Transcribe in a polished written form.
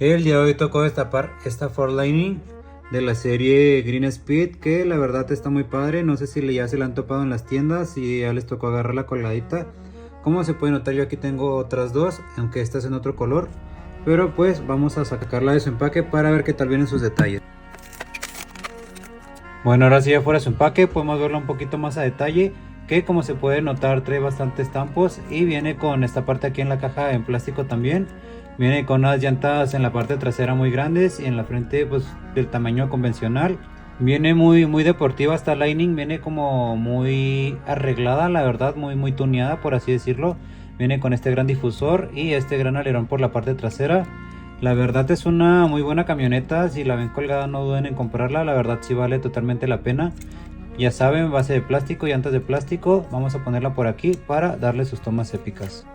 El día de hoy tocó destapar esta Ford Lightning de la serie Green Speed, que la verdad está muy padre. No sé si ya se la han topado en las tiendas y ya les tocó agarrar la colgadita. Como se puede notar, yo aquí tengo otras dos, aunque esta es en otro color. Pero pues vamos a sacarla de su empaque para ver qué tal vienen sus detalles. Bueno, ahora sí ya fuera su empaque, podemos verlo un poquito más a detalle, que como se puede notar trae bastantes tampos y viene con esta parte aquí en la caja en plástico también. Viene con unas llantas en la parte trasera muy grandes y en la frente pues del tamaño convencional. Viene muy deportiva esta Lightning, viene como muy arreglada, la verdad, muy tuneada por así decirlo. Viene con este gran difusor y este gran alerón por la parte trasera. La verdad es una muy buena camioneta, si la ven colgada no duden en comprarla, la verdad sí vale totalmente la pena. Ya saben, base de plástico, llantas de plástico, vamos a ponerla por aquí para darle sus tomas épicas.